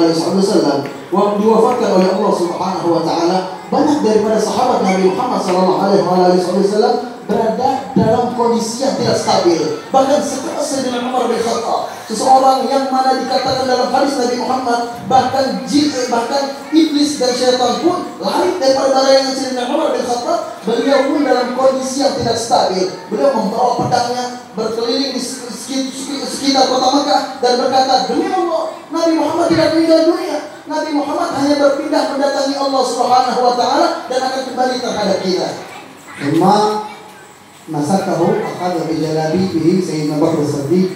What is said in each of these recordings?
SAW diwafatkan oleh Allah Subhanahu wa taala, banyak daripada sahabat Nabi Muhammad SAW berada dalam kondisi yang tidak stabil. Bahkan sekelas Sayyidina Umar bin Khattab, seseorang yang mana dikatakan dalam hadis Nabi Muhammad, bahkan iblis dan syaitan pun lari daripada bayangan Sayyidina Umar bin Khattab. Beliau pun dalam kondisi yang tidak stabil. Beliau membawa pedangnya berkeliling di sekitar kota Makkah dan berkata, demi Allah, Nabi Muhammad tidak meninggal dunia. Nabi Muhammad hanya berpindah mendatangi Allah Subhanahu wa taala dan akan kembali terhadap kita. مسكه أخذ بجلابيبه سيدنا بكر الصديق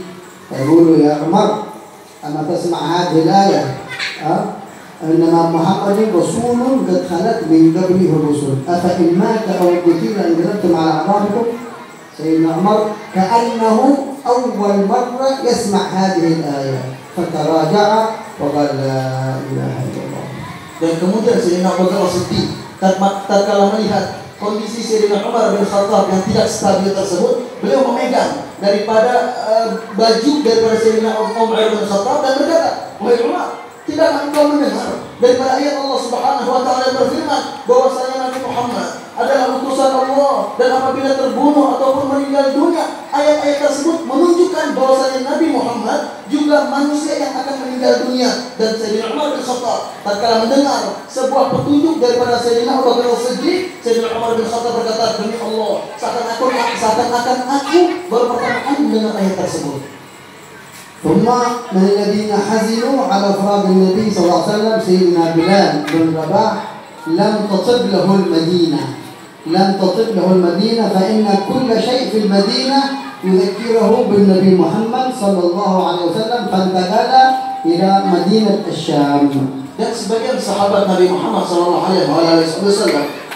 يقول يا عمر أما تسمع هذه الآية إنما محمد رسول قد خلت من قبله الرسل أفإن مات أو قتل انقلبتم على أعقابكم. سيدنا عمر كأنه أول مرة يسمع هذه الآية فتراجع وقال لا إله إلا الله. Dan kemudian Sayyidina Abu Bakar Siddiq tatkala melihat kondisi Sayyidina Umar bin Khattab yang tidak stabil tersebut, beliau memegang daripada baju daripada Sayyidina Umar bin Khattab dan berkata, wahai Umar, tidakkah engkau mendengar daripada ayat Allah Subhanahu wa taala yang berfirman bahwasanya Nabi Muhammad adalah utusan Allah, dan apabila terbunuh ataupun meninggal dunia, ayat-ayat tersebut menunjukkan bahwasanya Nabi Muhammad juga manusia yang akan meninggal dunia. Dan Sayyidina Umar bin Khattab tatkala mendengar sebuah petunjuk daripada Sayyidina Abu Bakar Siddiq, Sayyidina Umar bin Khattab berkata, demi Allah, seakan-akan aku baru pertama kali mendengar ayat tersebut. ثم من الذين حزنوا على فراق النبي صلى الله عليه وسلم سيدنا بلال بن رباح لم تطب له المدينة فإن كل شيء في المدينة يذكره بالنبي محمد صلى الله عليه وسلم فانتقل إلى مدينة الشام. Dan sebagian sahabat Nabi Muhammad SAW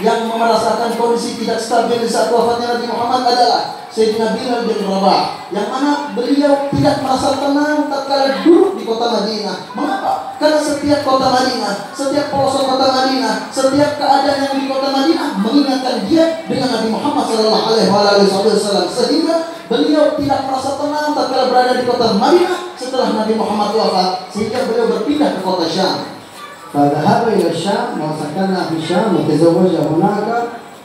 yang merasakan kondisi tidak stabil di saat wafatnya Nabi Muhammad adalah Sayyidina Bilal bin Rabah, yang mana beliau tidak merasa tenang tatkala duduk di kota Madinah. Mengapa? Karena setiap kota Madinah, setiap pelosok kota Madinah, setiap keadaan yang di kota Madinah mengingatkan dia dengan Nabi Muhammad SAW, sehingga beliau tidak merasa tenang tatkala berada di kota Madinah setelah Nabi Muhammad wafat, sehingga beliau berpindah ke kota Syam. فذهب إلى الشام وسكن في الشام وتزوج هناك.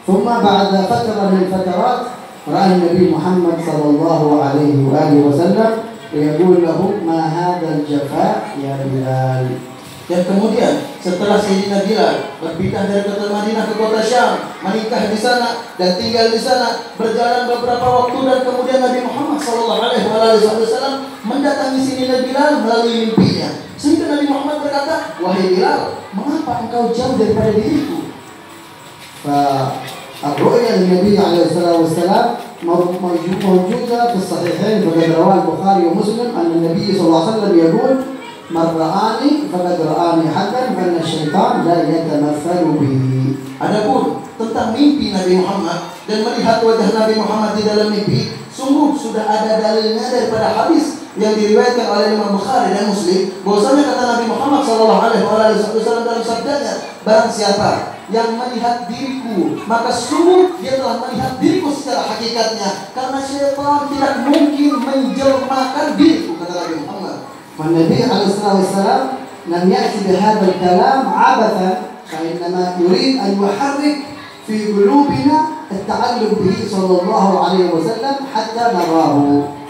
ثم بعد فترة من الفترات رأى النبي محمد صلى الله عليه وآله وسلم ويقول له ما هذا الجفاء يا بلال. Dan kemudian setelah Sayyidina Bilal berpindah dari kota Madinah ke kota Syam, menikah di sana dan tinggal di sana, berjalan beberapa waktu dan kemudian Nabi Muhammad SAW mendatangi Sayyidina Bilal melalui mimpinya. Sehingga Nabi Muhammad berkata, wahai Bilal, mengapa engkau jauh daripada diriku? الرؤيا للنبي عليه الصلاة والسلام موجودة في الصحيحين، فقد رواه البخاري ومسلم أن النبي صلى الله عليه وسلم يقول من رآني فقد رآني حقا فإن الشيطان لا يتمثل به. Adapun tentang mimpi Nabi Muhammad dan melihat wajah Nabi Muhammad di dalam mimpi, sungguh sudah ada dalilnya daripada hadis yang diriwayatkan oleh Imam Bukhari dan Muslim, bahwasanya kata Nabi Muhammad SAW dalam sabdanya, barang siapa yang melihat diriku, maka sungguh dia telah melihat diriku secara hakikatnya, karena syaitan tidak mungkin menjelmakan diriku, kata Nabi Muhammad. والنبي عليه الصلاة والسلام لم يأتي بهذا الكلام عبثا، فإنما يريد أن يحرك في قلوبنا التعلق به صلى الله عليه وسلم حتى نراه.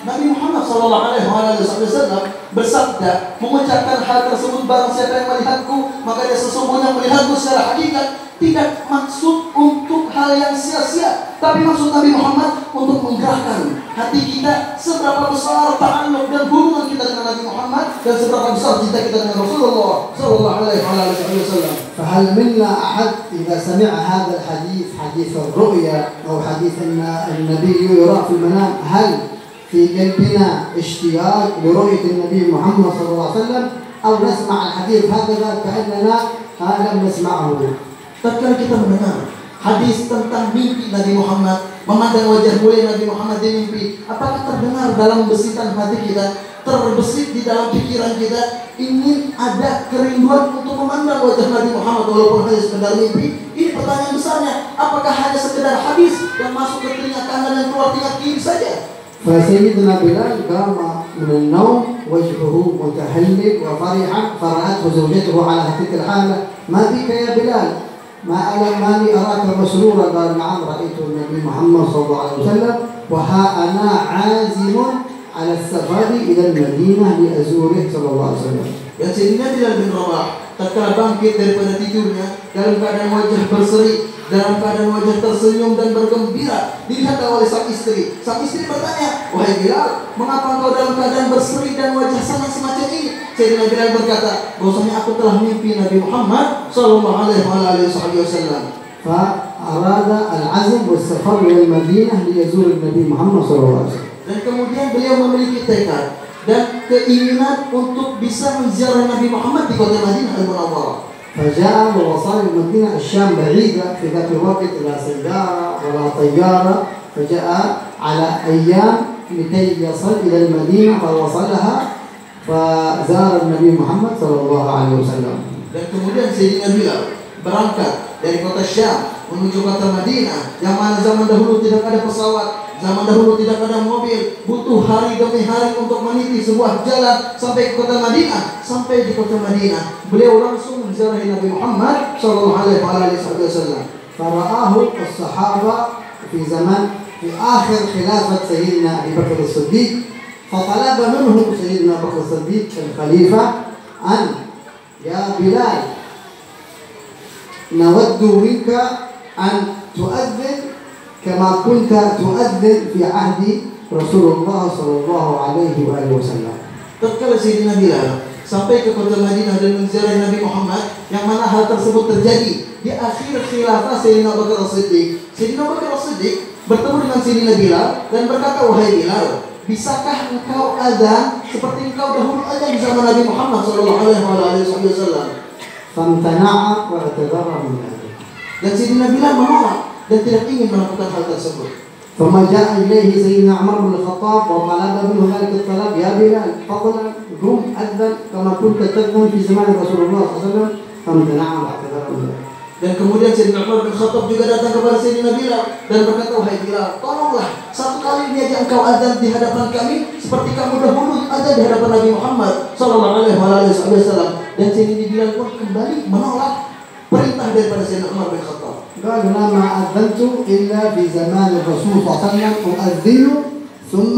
Nabi Muhammad SAW bersabda, mengucapkan hal tersebut, barang siapa yang melihatku, maka dia sesungguhnya melihatku secara hakikat. Tidak maksud untuk hal yang sia-sia, tapi maksud Nabi Muhammad untuk menggerakkan hati kita seberapa besar ta'alluq dan hubungan kita dengan Nabi Muhammad dan seberapa besar cinta kita dengan Rasulullah sallallahu alaihi wasallam. فهل منا أحد إذا سمع هذا الحديث، حديث الرؤيا أو حديث أن النبي يرى في المنام، هل في قلبنا اشتياق لرؤية النبي محمد صلى الله عليه وسلم، أو نسمع الحديث هكذا كأننا لم نسمعه؟ Tatkala kita mendengar hadis tentang mimpi Nabi Muhammad, memandang wajah mulia Nabi Muhammad di mimpi, apakah terdengar dalam besitan hati kita, terbesit di dalam pikiran kita, ingin ada kerinduan untuk memandang wajah Nabi Muhammad walaupun hanya sekedar mimpi? Ini pertanyaan besarnya. Apakah hanya sekedar hadis yang masuk ke telinga kanan dan keluar telinga kiri saja? فسيدنا بلال قام من النوم وجهه متهلل وفرحا فرأته زوجته على تلك الحالة ما بك يا بلال ماني أراك مسرورا قال نعم رأيت النبي محمد صلى الله عليه وسلم وها أنا عازم على السفر إلى المدينة لأزوره صلى الله عليه وسلم. Dan Sayyidina Bilal bin Rabah tatkala bangkit daripada tidurnya dalam keadaan wajah berseri, dalam keadaan wajah tersenyum dan bergembira, dilihat oleh sang istri. Sang istri bertanya, "Wahai Bilal, mengapa engkau dalam keadaan berseri dan wajah sangat semacam ini?" Sayyidina Bilal berkata, "Bahwasanya aku telah mimpi Nabi Muhammad sallallahu alaihi wasallam." فأراد العزم والسفر إلى المدينة ليزور النبي محمد صلى الله عليه وسلم. Dan kemudian beliau memiliki tekad dan keinginan untuk bisa menziarah Nabi Muhammad di kota Madinah Al-Munawwarah. فجاء ووصل المدينة الشام بعيدة في ذاك الوقت لا سيارة ولا طيارة فجاء على أيام لكي يصل إلى المدينة فوصلها فزار النبي محمد صلى الله عليه وسلم. Dan kemudian Sayyidina Bilal berangkat dari kota Syam menuju kota Madinah yang mana zaman dahulu tidak ada pesawat, zaman dahulu tidak ada mobil, butuh hari demi hari untuk meniti sebuah jalan sampai ke kota Madinah. Sampai di kota Madinah, beliau langsung menziarahi Nabi Muhammad sallallahu alaihi wasallam. فرآه الصحابة في آخر خلافة سيدنا أبي بكر الصديق فطلب منه سيدنا أبو بكر الصديق الخليفة أن يا بلال نود منك أن تؤذن كما كنت تؤذن في عهد رسول الله صلى الله عليه وآله وسلم. Tatkala Sayyidina Bilal sampai ke kota Madinah dan menziarahi Nabi Muhammad, yang mana hal tersebut terjadi di akhir khilafah Sayyidina Abu Bakar As-Siddiq. Sayyidina Abu Bakar As-Siddiq bertemu dengan Sayyidina Bilal dan berkata, "Wahai Bilal, bisakah engkau azan seperti engkau dahulu azan di zaman Nabi Muhammad sallallahu alaihi wasallam?" فامتنع واعتذر من ذلك. Dan Sayyidina Bilal menolak dan tidak ingin melakukan hal tersebut. ثم جاء إليه سيدنا عمر بن الخطاب وطلب منه ذلك الطلب يا بلال فضلا قم أذن كما كنت تأذن في زمان رسول الله صلى الله عليه وسلم فامتنع واعتذر من ذلك. Dan kemudian Sayyidina Umar bin Khattab juga datang kepada Sayyidina Bilal dan berkata, "Wahai Bilal, tolonglah satu kali ini aja engkau azan di hadapan kami seperti kamu dahulu azan di hadapan Nabi Muhammad sallallahu alaihi wasallam." Dan Sayyidina Bilal pun kembali menolak perintah daripada Sayyidina Umar bin Khattab. قال لا ما أذنت إلا في زمان الرسول صلى الله عليه وسلم أؤذن ثم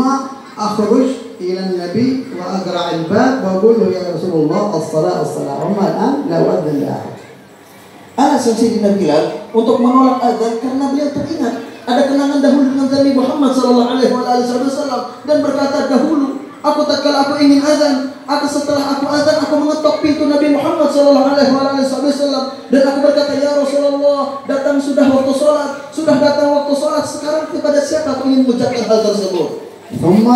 أخرج إلى النبي وأقرع الباب وأقول له يا رسول الله الصلاة أما الآن لا أؤذن لأحد. Alasan Sayyidina Bilal untuk menolak azan karena beliau teringat ada kenangan dahulu dengan Nabi Muhammad sallallahu alaihi wasallam dan berkata, "Dahulu aku tatkala aku ingin azan, setelah aku azan aku mengetok pintu Nabi Muhammad sallallahu alaihi wasallam dan aku berkata, ya Rasulullah, datang sudah waktu salat, sudah datang waktu salat, sekarang kepada siapa aku ingin mengucapkan hal tersebut?" ثم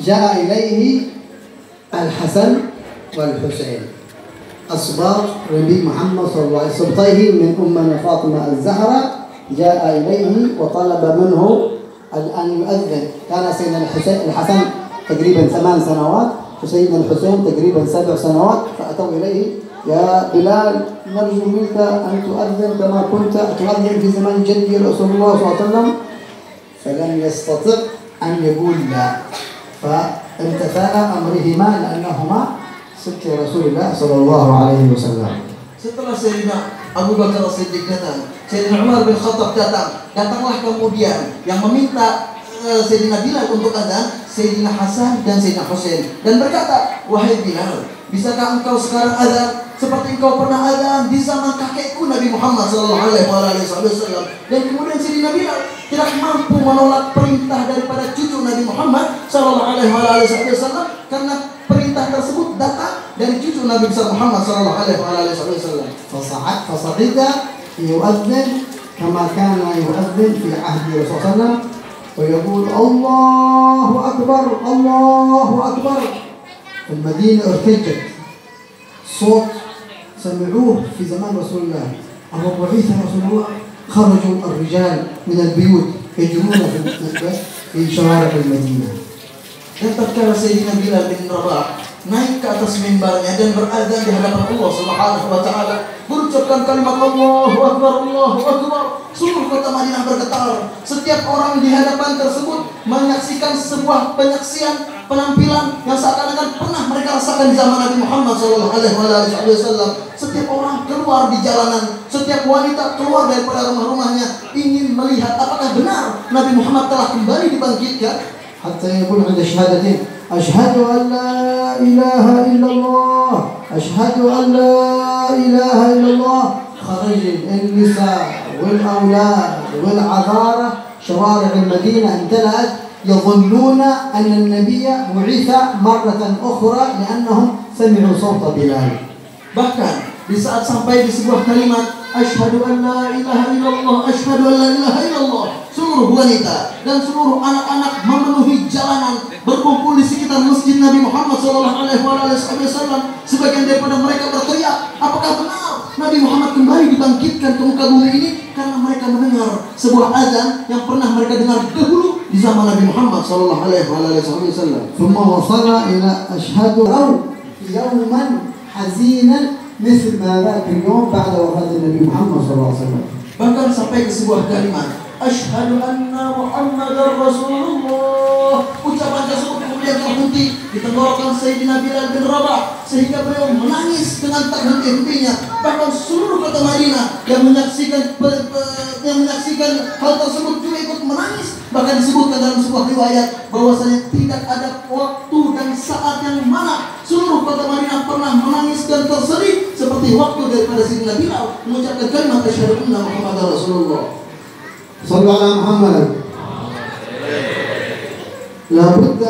جاء إليه الحسن والحسين أصباط النبي محمد صلى الله عليه وسلم من أمنا فاطمة الزهراء جاء إليه وطلب منه أن يؤذن. كان سيدنا الحسن تقريبا 8 سنوات وسيدنا الحسين تقريبا 7 سنوات فأتوا إليه يا بلال نرجو منك أن تؤذن كما كنت تؤذن في زمان جدي رسول الله صلى الله عليه وسلم فلم يستطع أن يقول لا فامتثل أمرهما لأنهما ست رسول الله صلى الله عليه وسلم. Setelah Sayyidina Abu Bakar As-Siddiq datang, Sayyidina Umar bin Khattab datanglah kemudian yang meminta Sayyidina Bilal untuk azan, Sayyidina Hasan dan Sayyidina Husain, dan berkata, "Wahai Bilal, bisakah engkau sekarang azan seperti engkau pernah azan di zaman kakekku Nabi Muhammad sallallahu alaihi wasallam?" Dan kemudian Sayyidina Bilal tidak mampu menolak perintah daripada cucu Nabi Muhammad sallallahu alaihi wasallam karena perintah tersebut datang dari cucu Nabi Muhammad sallallahu alaihi wasallam. فصعد يؤذن كما كان يؤذن في عهد رسول الله صلى الله عليه وسلم ويقول الله أكبر الله أكبر. المدينة ارتجت صوت سمعوه في زمان رسول الله أو بعث رسول الله خرجوا الرجال من البيوت يجرون في شوارع المدينة. Dan tatkala Sayyidina Bilal bin Rabah naik ke atas mimbarnya dan berazan di hadapan Allah Subhanahu wa taala, berucapkan kalimat Allahu Akbar, Allahu Akbar, seluruh kota Madinah bergetar. Setiap orang di hadapan tersebut menyaksikan sebuah penyaksian penampilan yang seakan-akan pernah mereka rasakan di zaman Nabi Muhammad SAW. Setiap orang keluar di jalanan, setiap wanita keluar daripada rumah-rumahnya ingin melihat apakah benar Nabi Muhammad telah kembali dibangkitkan. Hatta yaqul 'inda syahadatin asyhadu an la ilaha illallah asyhadu an la ilaha illallah kharaj an-nisa wal awlad wal 'adara شوارع المدينة امتلأت يظنون أن النبي بعث مرة أخرى لأنهم سمعوا صوت بلال. Bahkan di saat sampai di sebuah kalimat asyhadu an la ilaha illallah asyhadu an la ilaha illallah, seluruh wanita dan seluruh anak-anak memenuhi jalanan berkumpul di sekitar masjid Nabi Muhammad SAW. Sebagian daripada mereka berteriak, apakah benar Nabi Muhammad kembali dibangkitkan ke muka bumi ini? Karena mereka mendengar sebuah azan yang pernah mereka dengar dahulu di zaman Nabi Muhammad SAW. ثم وصل إلى أشهد يوما حزينا مثل ما ذاك اليوم بعد وفاة النبي محمد صلى الله عليه وسلم. Bahkan sampai ke sebuah kalimat asyhadu anna Muhammadar Rasulullah. Ucapan tersebut kemudian terhenti di tenggorokan Sayyidina Bilal bin Rabah sehingga beliau menangis dengan tak henti-hentinya. Bahkan seluruh kota Madinah yang menyaksikan hal tersebut juga ikut menangis. Bahkan disebutkan dalam sebuah riwayat bahwasanya tidak ada waktu dan saat yang mana seluruh kota Madinah pernah menangis dan tersedih seperti waktu daripada Sayyidina Bilal mengucapkan kalimat asyhadu anna Muhammadar Rasulullah. صلوا على محمد. لابد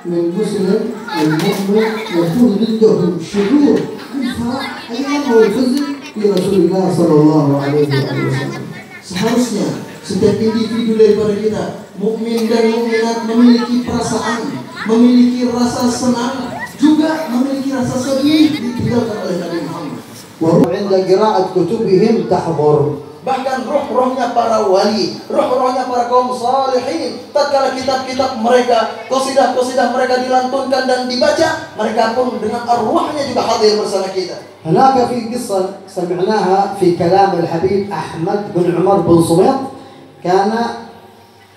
من مسلم المؤمن يكون عنده شعور بالفرح ايضا والحزن في رسول الله صلى الله عليه وسلم. Seharusnya setiap individu daripada kita, mukmin dan mukminat, memiliki perasaan, memiliki rasa senang, juga memiliki rasa sedih ditinggalkan oleh Nabi Muhammad. وعند قراءة كتبهم تحضر. Bahkan roh-rohnya para wali, roh-rohnya para kaum salihin, tatkala kitab-kitab mereka, qasidah-qasidah mereka dilantunkan dan dibaca, mereka pun dengan arwahnya juga hadir bersama kita. هناك في قصة سمعناها في كلام الحبيب أحمد بن عمر بن صميط، كان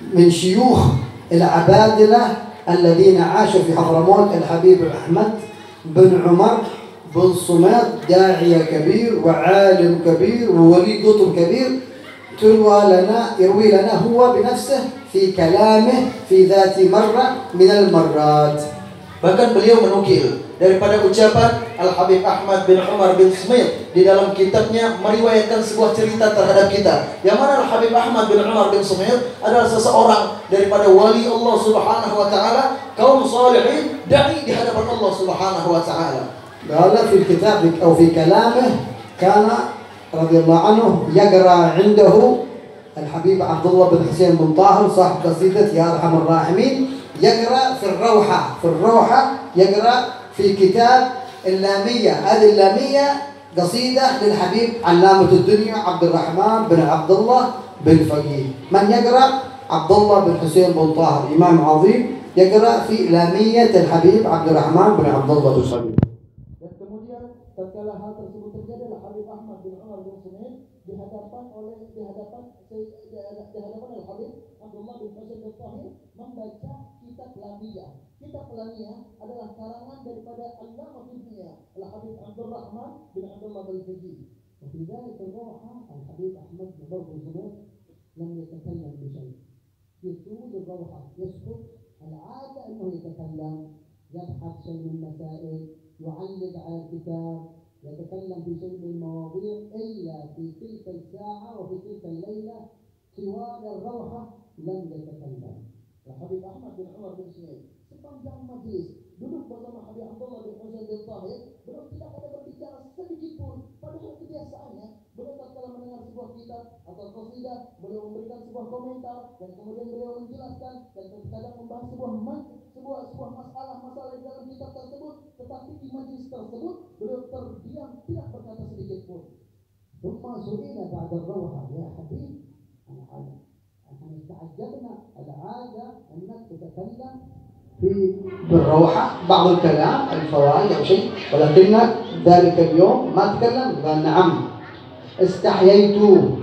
من شيوخ العبادلة الذين عاشوا في حضرموت. الحبيب أحمد بن عمر بن صميط داعية كبير وعالم كبير وولي كتب كبير، يروي لنا هو بنفسه في كلامه في ذات مرة من المرات. Bahkan beliau menukil daripada ucapan Al-Habib Ahmad bin Umar bin Smith di dalam kitabnya meriwayatkan sebuah cerita terhadap kita, yang mana Al-Habib Ahmad bin Umar bin Smith adalah seseorang daripada wali Allah Subhanahu wa taala, kaum salihin, dai di hadapan Allah Subhanahu wa taala. قال في الكتاب أو في كلامه كان رضي الله عنه يقرأ عنده الحبيب عبد الله بن حسين بن طاهر صاحب قصيدة يا أرحم الراحمين، يقرأ في الروحة يقرأ في كتاب اللامية. هذه اللامية قصيدة للحبيب علامة الدنيا عبد الرحمن بن عبد الله بن فقيه. من يقرأ؟ عبد الله بن حسين بن طاهر، إمام عظيم، يقرأ في لامية الحبيب عبد الرحمن بن عبد الله بن فقيه. Tatkala hal tersebut terjadi, Al-Habib Ahmad bin Umar bin Smith di hadapan Al-Habib Abdullah bin Hasan al-Tahir membaca kitab Lamiyah. Kitab Lamiyah adalah karangan daripada Allamah Dunia Al-Habib Abdul Rahman bin Abdullah bin Faqih. وفي ذلك الروحة الحبيب أحمد بن عمر بن سمير لم يتكلم بشيء. في طول الروحة يسكت، العادة أنه يتكلم، يبحث شيء من مسائل، يعلق على الكتاب، يتكلم في شيء من المواضيع، إلا في تلك الساعة وفي تلك الليلة طوال الروحة لم يتكلم. الحبيب أحمد بن عمر بن سمير sepanjang majlis duduk bersama Habib Abdullah bin Hasan al-Tahir, beliau tidak ada berbicara sedikit pun. Padahal kebiasaannya beliau tatkala mendengar sebuah kitab atau qasidah, beliau memberikan sebuah komentar dan kemudian beliau menjelaskan dan terkadang membahas sebuah masalah di dalam kitab tersebut. Tetapi di majlis tersebut beliau terdiam, tidak berkata sedikit pun. ثم سئل بعد الروحة يا حبيب نحن تعجبنا، العادة أنك تتكلم في بالروحة بعض الكلام الفوائد أو شيء، ولكنك ذلك اليوم ما تكلم. قال نعم استحييت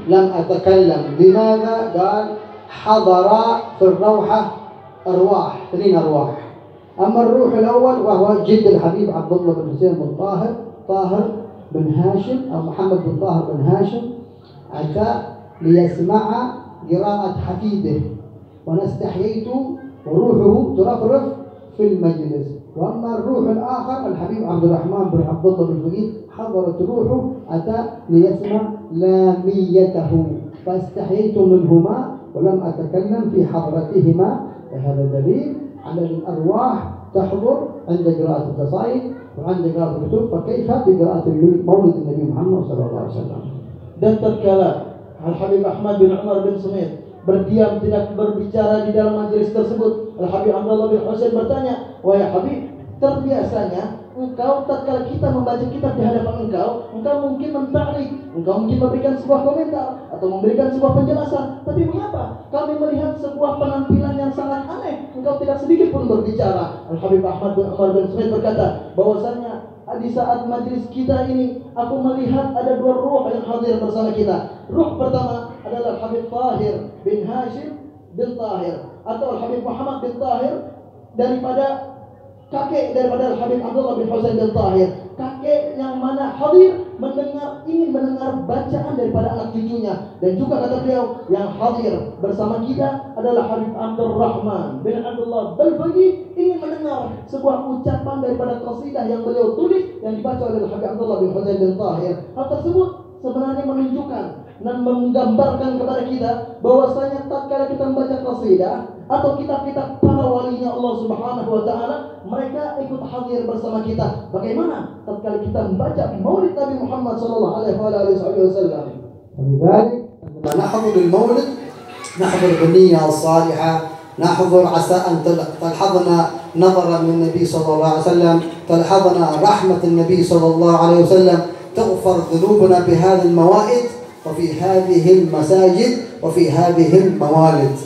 لم أتكلم. لماذا؟ قال حضر في الروحة أرواح، 2 أرواح، أما الروح الأول وهو جد الحبيب عبد الله بن حسين بن طاهر بن هاشم أو محمد بن طاهر بن هاشم، أتى ليسمع قراءة حفيده، ونستحييت وروحه ترفرف في المجلس. وأما الروح الآخر الحبيب عبد الرحمن بن عبد الله بن فقيه حضرت روحه، أتى ليسمع لاميته، فاستحييت منهما ولم أتكلم في حضرتهما. وهذا دليل على الأرواح تحضر عند قراءة القصائد وعند قراءة الكتب، فكيف بقراءة مولد النبي محمد صلى الله عليه وسلم. Dan tatkala Al-Habib Ahmad bin Umar bin Sumit berdiam tidak berbicara di dalam majelis tersebut, Al-Habib Abdullah bin Husain bertanya, "Wahai Habib, terbiasanya engkau tatkala kita membaca kitab di hadapan engkau mungkin menta'liq, engkau mungkin memberikan sebuah komentar atau memberikan sebuah penjelasan, tapi mengapa kami melihat sebuah penampilan yang sangat aneh, engkau tidak sedikit pun berbicara?" Al-Habib Ahmad bin Umar bin Sumit berkata bahwasanya di saat majelis kita ini aku melihat ada dua ruh yang hadir bersama kita. Ruh pertama adalah Habib Tahir bin Hashim bin Tahir, atau Al-Habib Muhammad bin Tahir daripada Al-Habib Abdullah bin Husain bin Tahir, kakek yang mana hadir ingin mendengar bacaan daripada anak cucunya. Dan juga kata beliau, yang hadir bersama kita adalah Habib Abdurrahman bin Abdullah bin Faqih, ingin mendengar sebuah ucapan daripada qasidah yang beliau tulis yang dibaca oleh Habib Abdullah bin Husain bin Tahir. Hal tersebut sebenarnya menunjukkan dan menggambarkan kepada kita bahwasanya tatkala kita membaca qasidah atau kitab-kitab para walinya Allah Subhanahu wa taala, mereka ikut hadir bersama kita. Bagaimana tatkala kita membaca Maulid Nabi Muhammad sallallahu alaihi wasallam? ولذلك عندما نحضر المولد نحضر بالنية الصالحة، نحضر عسى أن تلحظنا نظرا من النبي صلى الله عليه وسلم، تلحظنا رحمة النبي صلى الله عليه وسلم، تغفر ذنوبنا بهذه الموائد وفي هذه المساجد وفي هذه الموالد.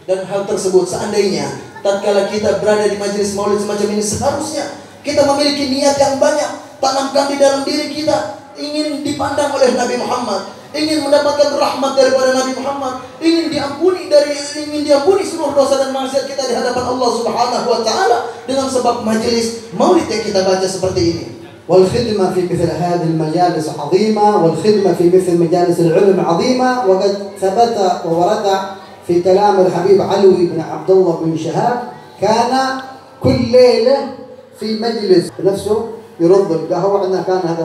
Dan hal tersebut seandainya tatkala kita berada di majelis maulid semacam ini, seharusnya kita memiliki niat yang banyak, tanamkan di dalam diri kita ingin dipandang oleh Nabi Muhammad, ingin mendapatkan rahmat daripada Nabi Muhammad, ingin diampuni seluruh dosa dan maksiat kita di hadapan Allah Subhanahu wa taala dengan sebab majelis maulid yang kita baca seperti ini. والخدمة في مثل هذه المجالس عظيمة، والخدمة في مثل مجالس العلم عظيمة. وقد ثبت وورد في كلام الحبيب علوي بن عبد الله بن شهاب، كان كل ليلة في مجلس نفسه يرض القهوة، عندنا كان هذا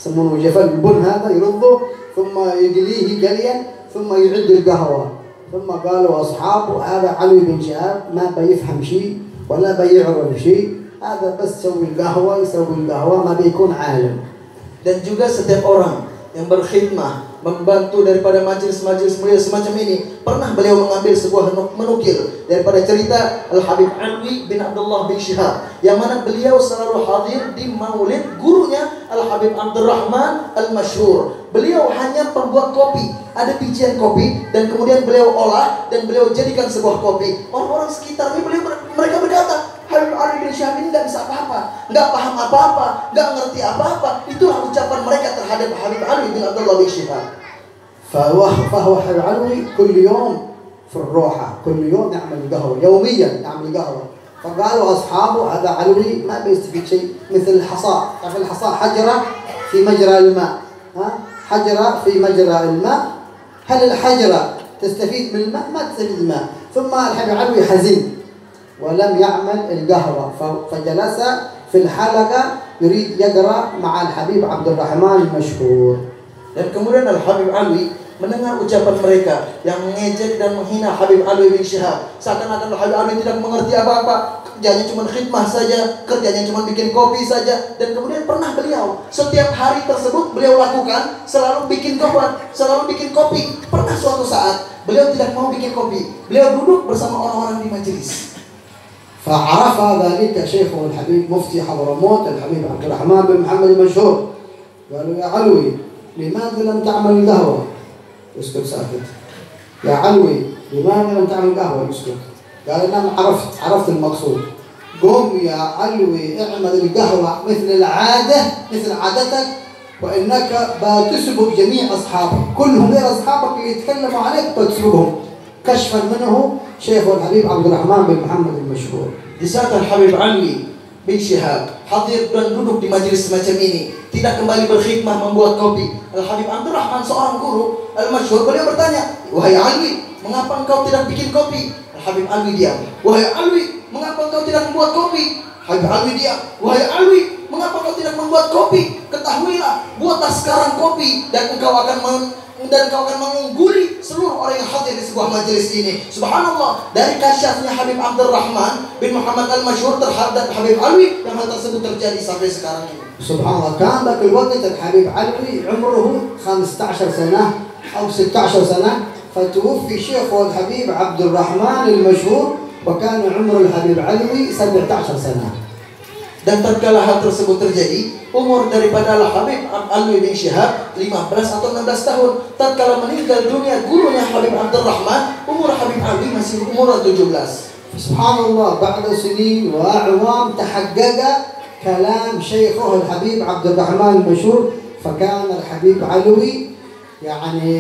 يسمونه جفل البن، هذا يرضه ثم يقليه قليا ثم يعد القهوة، ثم قالوا أصحابه هذا علوي بن شهاب ما بيفهم شيء ولا بيعرف شيء، هذا بس يسوي القهوة ما بيكون عالم. Dan juga setiap orang yang berkhidmah membantu daripada majelis-majelis mulia semacam ini, pernah beliau mengambil sebuah menukil daripada cerita Al-Habib Alwi bin Abdullah bin Shihab, yang mana beliau selalu hadir di maulid gurunya Al-Habib Abdurrahman Al-Masyhur. Beliau hanya pembuat kopi, ada bijian kopi dan kemudian beliau olah dan beliau jadikan sebuah kopi. Orang-orang sekitar ini mereka berkata, Habib Ali bin Shihab ini tidak bisa apa-apa, nggak paham apa-apa, nggak ngerti apa-apa. Itulah ucapan mereka terhadap Habib Ali bin Abdullah bin Shihab. فهو حبيب علوي كل يوم في الروحة، كل يوم يعمل قهوة، يوميا يعمل قهوة. فقالوا أصحابه هذا علوي ما بيستفيد شيء، مثل الحصاة، تعرف الحصاة حجرة في مجرى الماء، حجرة في مجرى الماء، هل الحجرة تستفيد من الماء؟ ما تستفيد من الماء. ثم الحبيب علوي حزين ولم يعمل القهوة، فجلس في الحلقة يريد يقرأ مع الحبيب عبد الرحمن المشهور. Dan kemudian Al-Habib Alwi mendengar ucapan mereka yang mengejek dan menghina Habib Alwi bin Shihab, seakan-akan Habib Alwi tidak mengerti apa-apa, kerjanya cuma khidmah saja, kerjanya cuma bikin kopi saja. Dan kemudian pernah beliau setiap hari tersebut beliau lakukan selalu bikin kopi. Pernah suatu saat beliau tidak mau bikin kopi, beliau duduk bersama orang-orang di majelis. فعرف ذلك شيخه الحبيب مفتي حضرموت الحبيب عبد الرحمن بن محمد المشهور، قالوا يا علوي لماذا لم تعمل قهوة؟ اسكت ساكت. يا علوي لماذا لم تعمل قهوة؟ اسكت. قال أنا عرفت المقصود. قم يا علوي اعمل القهوة مثل العادة، مثل عادتك، وإنك بتسبق جميع أصحابك، كلهم غير أصحابك اللي يتكلموا عليك بتسبقهم كشفا منه شيخ الحبيب عبد الرحمن بن محمد المشهور. Di saat Al-Habib Ali bin Syihab hadir dan duduk di majelis semacam ini, tidak kembali berkhidmah membuat kopi, Al-Habib Abdul Rahman seorang guru Al-Masyhur, beliau bertanya, "Wahai Alwi, mengapa engkau tidak bikin kopi?" Al-Habib Alwi diam. "Wahai Alwi, mengapa engkau tidak membuat kopi?" Habib Alwi diam. "Wahai Alwi, mengapa engkau tidak membuat kopi? Ketahuilah, buatlah sekarang kopi dan engkau akan mengungguli seluruh orang yang hadir di sebuah majelis ini." Subhanallah, dari kasyafnya Habib Abdul Rahman bin Muhammad Al-Masyhur terhadap Habib Alwi, yang hal tersebut terjadi sampai sekarang ini. سبحان الله. كان ذاك الوقت الحبيب علوي عمره 15 سنة أو 16 سنة، فتوفي شيخه الحبيب عبد الرحمن المشهور وكان عمر الحبيب علوي 17 سنة. Dan tatkala hal tersebut terjadi, umur daripada Al-Habib Alwi bin Syihab 15 atau 16 tahun. Tatkala meninggal dunia gurunya Habib Abdul Rahman, umur Habib Alwi masih umur 17. سبحان الله، بعد سنين وأعوام تحقق كلام شيخه الحبيب عبد الرحمن المشهور، فكان الحبيب علوي يعني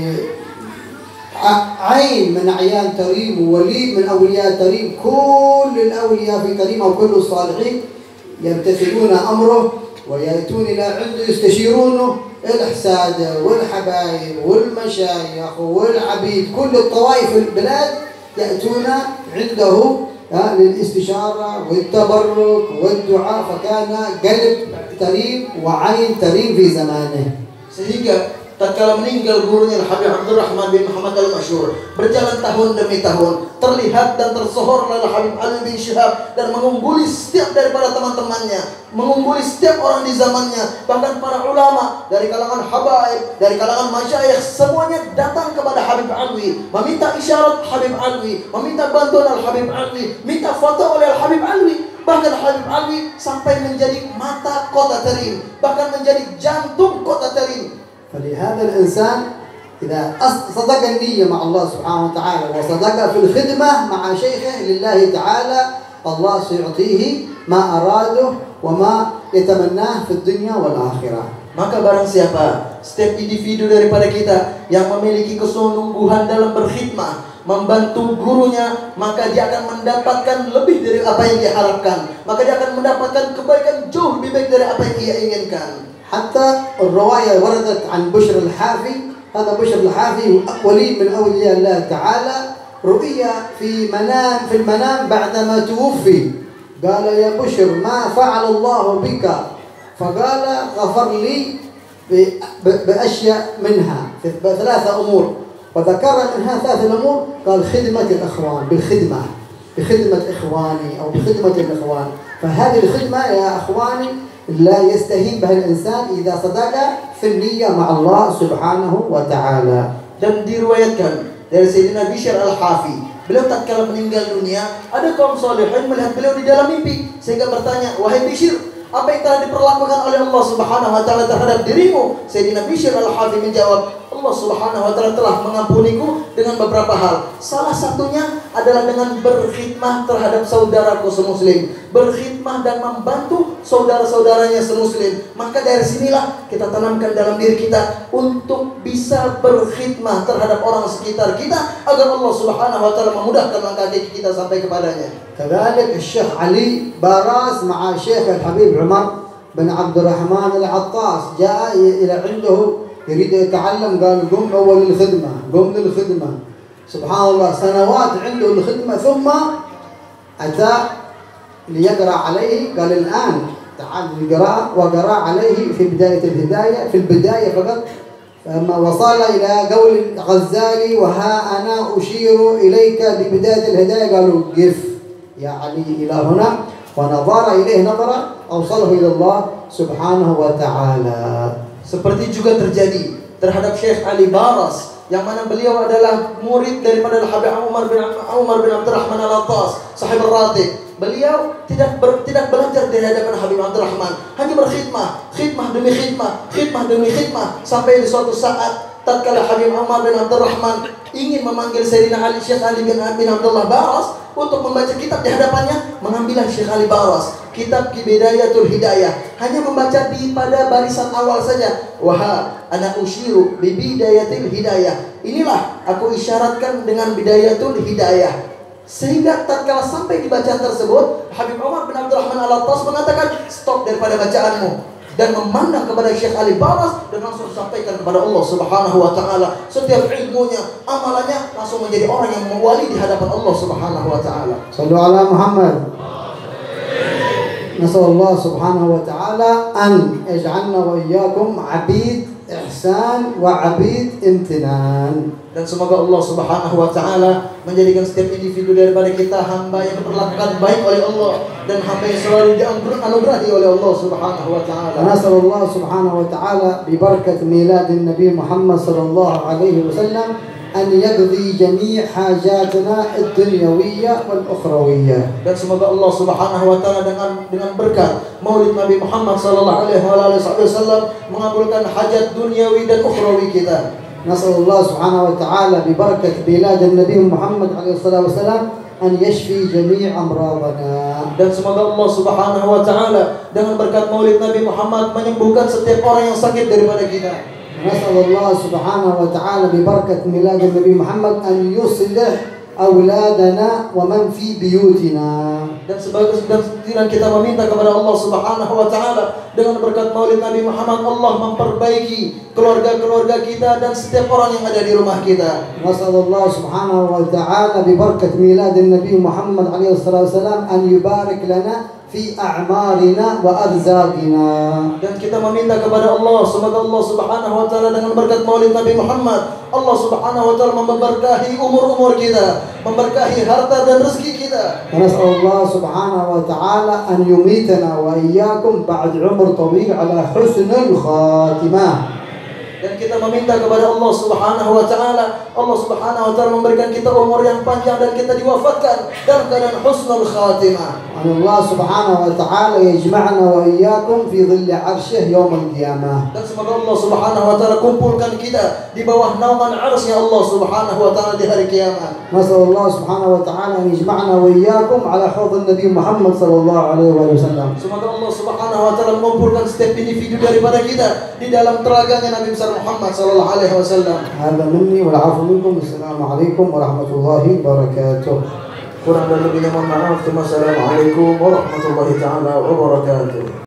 عين من أعيان تريم وولي من أولياء تريم. كل الأولياء في تريم أو كل الصالحين يمتثلون أمره ويأتون إلى عنده يستشيرونه، الحسادة والحبايب والمشايخ والعبيد، كل الطوائف في البلاد يأتون عنده للاستشارة والتبرك والدعاء، فكان قلب تريم وعين تريم في زمانه. Sehingga tatkala meninggal gurunya Habib Abdul Rahman bin Muhammad Al-Masyhur, berjalan tahun demi tahun, terlihat dan tersohor oleh Habib Ali bin Syihab dan mengungguli setiap daripada teman-temannya, mengungguli setiap orang di zamannya, bahkan para ulama dari kalangan habaib, dari kalangan masyayikh, semuanya datang kepada Habib Alwi, meminta isyarat Habib Alwi, meminta bantuan Al-Habib Alwi, minta foto oleh Al-Habib Alwi. Bahkan Habib Alwi sampai menjadi mata kota Tarim, bahkan menjadi jantung kota Tarim. فلهذا الإنسان إذا صدق النية مع الله سبحانه وتعالى وصدق في الخدمة مع شيخه لله تعالى، الله سيعطيه ما أراده وما يتمناه في الدنيا والآخرة. Maka barang siapa, setiap individu daripada kita yang memiliki kesungguhan dalam berkhidmah, membantu gurunya, maka dia akan mendapatkan lebih dari apa yang dia harapkan. Maka dia akan mendapatkan kebaikan jauh lebih baik dari apa yang ia inginkan. حتى الرواية وردت عن بشر الحافي، هذا بشر الحافي ولي من أولياء الله تعالى، رؤيا في المنام بعدما توفي، قال يا بشر ما فعل الله بك؟ فقال غفر لي بأشياء منها بثلاثة أمور، وذكر منها ثلاثة أمور، قال خدمة الأخوان، بخدمة إخواني أو بخدمة الإخوان. فهذه الخدمة يا أخواني لا يستهين بها الإنسان إذا صدق في النية مع الله سبحانه وتعالى. Dan diriwayatkan dari Sayyidina Bishr Al-Hafi, beliau tatkala meninggal dunia, ada kaum salihin melihat beliau di dalam mimpi, sehingga bertanya, "Wahai Bishr, apa yang telah diperlakukan oleh Allah Subhanahu wa taala terhadap dirimu?" Sayyidina Bishr Al-Hafi menjawab, "Allah Subhanahu wa taala telah mengampuniku dengan beberapa hal. Salah satunya adalah dengan berkhidmah terhadap saudaraku semuslim, berkhidmah dan membantu saudara-saudaranya semuslim." Maka dari sinilah kita tanamkan dalam diri kita untuk bisa berkhidmah terhadap orang sekitar kita agar Allah Subhanahu wa taala memudahkan langkah kaki kita sampai kepadanya. كذلك الشيخ علي باراس مع الشيخ الحبيب عمر بن عبد الرحمن العطاس جاء إلى عنده يريد يتعلم، قال قم أول الخدمة، قم للخدمة. سبحان الله، سنوات عنده الخدمة، ثم أتى ليقرأ عليه، قال الآن تعال للقراءة، وقرأ عليه في بداية الهداية، في البداية فقط. لما وصل إلى قول الغزالي وها أنا أشير إليك ببداية الهداية، قالوا قف يا علي إلى هنا، ونظر إليه نظرة أوصله إلى الله سبحانه وتعالى. Seperti juga terjadi terhadap Syekh Ali Baras, yang mana beliau adalah murid daripada Habib Umar bin Abdurrahman Al-Attas, sahib Ar-Ratib. Beliau tidak belajar dari hadapan Habib Abdurrahman, hanya berkhidmah, khidmah demi khidmah, khidmah demi khidmah, sampai di suatu saat tatkala Habib Umar bin Abdurrahman ingin memanggil Sayyidina Ali, Syekh Ali bin Abdullah Baras untuk membaca kitab di hadapannya, mengambillah Syekh Ali Baras kitab Bidayatul Hidayah, hanya membaca pada barisan awal saja. Wah, ana usyiru bi Bidayatil Hidayah. Inilah aku isyaratkan dengan Bidayatul Hidayah. Sehingga tatkala sampai di bacaan tersebut, Habib Umar bin Abdurrahman Al-Attas mengatakan, stop daripada bacaanmu, dan memandang kepada Syekh Ali Baras dan langsung sampaikan kepada Allah Subhanahu wa taala. Setiap ilmunya, amalannya langsung menjadi orang yang mewali di hadapan Allah Subhanahu wa taala. Sallu ala Muhammad. Nasallallahu subhanahu wa ta'ala an yaj'alna wa iyyakum 'abid ihsan wa 'abid imtinan. Dan semoga Allah Subhanahu wa taala menjadikan setiap individu daripada kita hamba yang diperlakukan baik oleh Allah dan hamba yang selalu dianugerahi oleh Allah Subhanahu wa taala. Nasallallahu subhanahu wa ta'ala bi barakat miladin Nabi Muhammad sallallahu alaihi wasallam an yaqdi jami' hajatina ad-dunyawiyyah wal ukhrawiyyah. Dan semoga Allah Subhanahu wa taala dengan berkat Maulid Nabi Muhammad sallallahu alaihi wasallam mengabulkan hajat duniawi dan ukhrawi kita. Nasallallahu subhanahu wa ta'ala bi barakat bilad Nabi Muhammad alaihi wasallam an yashfi jami' amradana. Dan semoga Allah Subhanahu wa taala dengan berkat Maulid Nabi Muhammad menyembuhkan setiap orang yang sakit daripada kita. Nasallallahu subhanahu wa ta'ala bi barakat milad Nabi Muhammad an yuslih auladana wa man fi biyutina. Dan kita meminta kepada Allah Subhanahu wa taala dengan berkat Maulid Nabi Muhammad, Allah memperbaiki keluarga-keluarga kita dan setiap orang yang ada di rumah kita. Nasallallahu subhanahu wa ta'ala bi barakat milad Nabi Muhammad alaihi wasallam an yubarik lana fi a'marina wa arzaqina. Dan kita meminta kepada Allah, semoga Allah Subhanahu wa taala dengan berkat Maulid Nabi Muhammad, Allah Subhanahu wa taala memberkahi umur-umur kita, memberkahi harta dan rezeki kita. Nasallallahu Subhanahu wa taala an yumitana wa iyyakum ba'd umur tawil ala husnul khatimah. Dan kita meminta kepada Allah Subhanahu wa taala, Allah Subhanahu wa taala memberikan kita umur yang panjang dan kita diwafatkan dalam keadaan husnul khatimah. Allah Subhanahu wa taala yajma'na wa iyyakum fi dhilli 'arsyih yaum al-qiyamah. Dan semoga Allah Subhanahu wa taala kumpulkan kita di bawah naungan 'arsy Allah Subhanahu wa taala di hari kiamat. Nasallallahu Subhanahu wa taala yajma'na wa iyyakum 'ala hawd Nabi Muhammad sallallahu alaihi wasallam. Semoga Allah Subhanahu wa taala mengumpulkan setiap individu daripada kita di dalam telaganya Nabi Muhammad sallallahu alaihi wasallam. Hada minni wal 'afu minkum. Assalamualaikum warahmatullahi wabarakatuh. Kurang dan lebihnya mohon maaf. Wassalamualaikum warahmatullahi taala wabarakatuh.